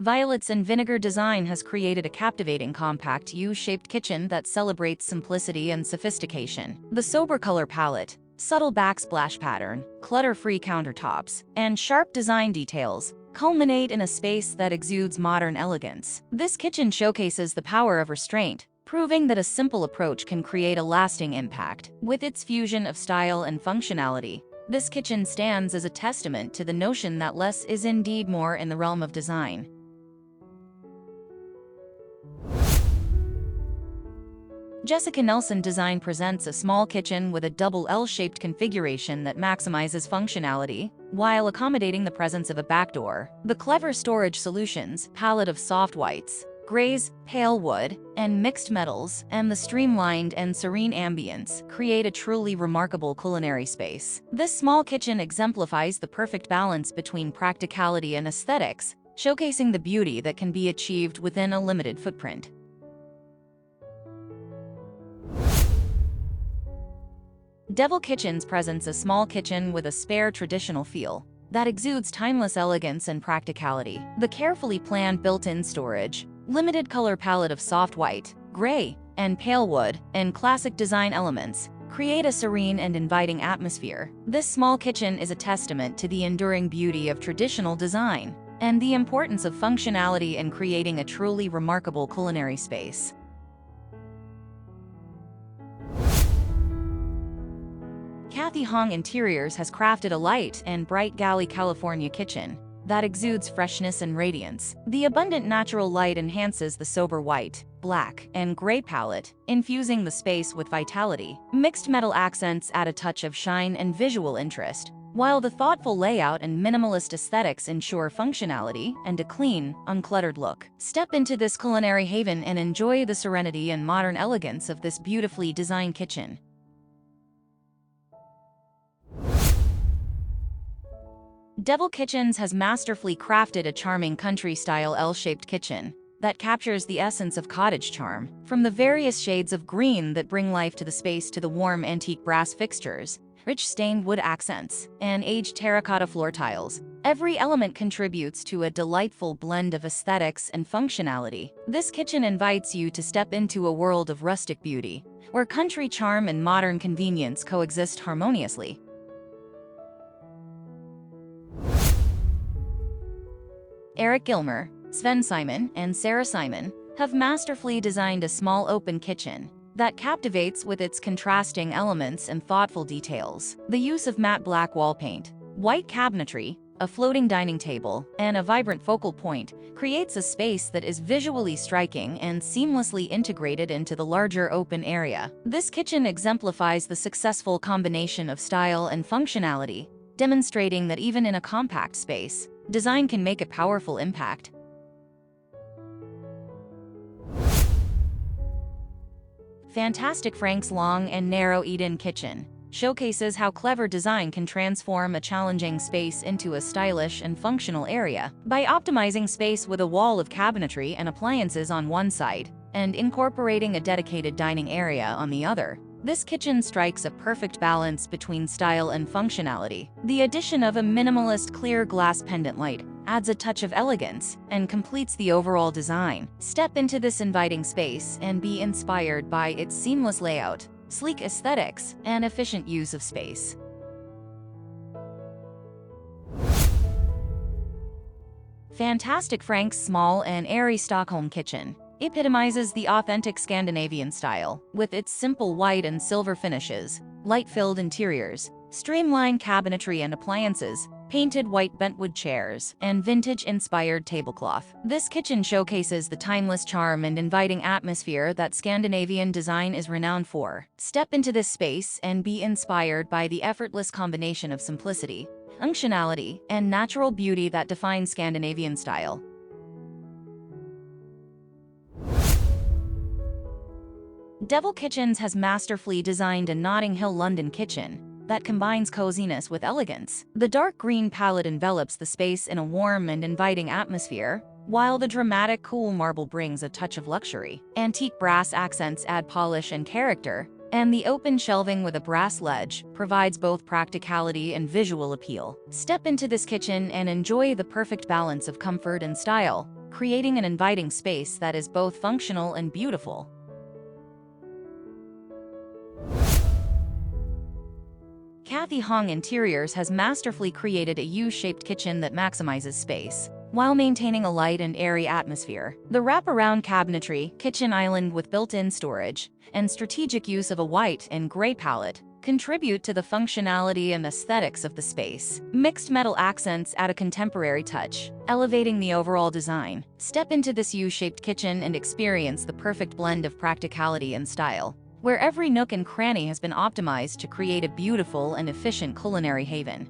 Violets and vinegar design has created a captivating compact U-shaped kitchen that celebrates simplicity and sophistication. The sober color palette, subtle backsplash pattern, clutter-free countertops, and sharp design details culminate in a space that exudes modern elegance. This kitchen showcases the power of restraint, proving that a simple approach can create a lasting impact. With its fusion of style and functionality, this kitchen stands as a testament to the notion that less is indeed more in the realm of design. Jessica Nelson Design presents a small kitchen with a double L-shaped configuration that maximizes functionality while accommodating the presence of a back door. The clever storage solutions, palette of soft whites, grays, pale wood, and mixed metals, and the streamlined and serene ambience create a truly remarkable culinary space. This small kitchen exemplifies the perfect balance between practicality and aesthetics, showcasing the beauty that can be achieved within a limited footprint. Devil Kitchens presents a small kitchen with a spare traditional feel that exudes timeless elegance and practicality. The carefully planned built-in storage, limited color palette of soft white, gray, and pale wood, and classic design elements create a serene and inviting atmosphere. This small kitchen is a testament to the enduring beauty of traditional design and the importance of functionality in creating a truly remarkable culinary space. Kathy Hong Interiors has crafted a light and bright galley California kitchen that exudes freshness and radiance. The abundant natural light enhances the sober white, black, and gray palette, infusing the space with vitality. Mixed metal accents add a touch of shine and visual interest, while the thoughtful layout and minimalist aesthetics ensure functionality and a clean, uncluttered look. Step into this culinary haven and enjoy the serenity and modern elegance of this beautifully designed kitchen. Devil Kitchens has masterfully crafted a charming country-style L-shaped kitchen that captures the essence of cottage charm. From the various shades of green that bring life to the space to the warm antique brass fixtures, rich stained wood accents, and aged terracotta floor tiles, every element contributes to a delightful blend of aesthetics and functionality. This kitchen invites you to step into a world of rustic beauty, where country charm and modern convenience coexist harmoniously. Eric Gilmer, Sven Simon, and Sarah Simon have masterfully designed a small open kitchen that captivates with its contrasting elements and thoughtful details. The use of matte black wall paint, white cabinetry, a floating dining table, and a vibrant focal point creates a space that is visually striking and seamlessly integrated into the larger open area. This kitchen exemplifies the successful combination of style and functionality, demonstrating that even in a compact space, design can make a powerful impact. Fantastic Frank's long and narrow eat-in kitchen showcases how clever design can transform a challenging space into a stylish and functional area. By optimizing space with a wall of cabinetry and appliances on one side, and incorporating a dedicated dining area on the other, this kitchen strikes a perfect balance between style and functionality. The addition of a minimalist clear glass pendant light adds a touch of elegance and completes the overall design. Step into this inviting space and be inspired by its seamless layout, sleek aesthetics, and efficient use of space. Fantastic Frank's small and airy Stockholm kitchen epitomizes the authentic Scandinavian style, with its simple white and silver finishes, light-filled interiors, streamlined cabinetry and appliances, painted white bentwood chairs, and vintage-inspired tablecloth. This kitchen showcases the timeless charm and inviting atmosphere that Scandinavian design is renowned for. Step into this space and be inspired by the effortless combination of simplicity, functionality, and natural beauty that defines Scandinavian style. Devil Kitchens has masterfully designed a Notting Hill London kitchen that combines coziness with elegance. The dark green palette envelops the space in a warm and inviting atmosphere, while the dramatic cool marble brings a touch of luxury. Antique brass accents add polish and character, and the open shelving with a brass ledge provides both practicality and visual appeal. Step into this kitchen and enjoy the perfect balance of comfort and style, creating an inviting space that is both functional and beautiful. Kathy Hong Interiors has masterfully created a U-shaped kitchen that maximizes space while maintaining a light and airy atmosphere. The wraparound cabinetry, kitchen island with built-in storage, and strategic use of a white and gray palette contribute to the functionality and aesthetics of the space. Mixed metal accents add a contemporary touch, elevating the overall design. Step into this U-shaped kitchen and experience the perfect blend of practicality and style, where every nook and cranny has been optimized to create a beautiful and efficient culinary haven.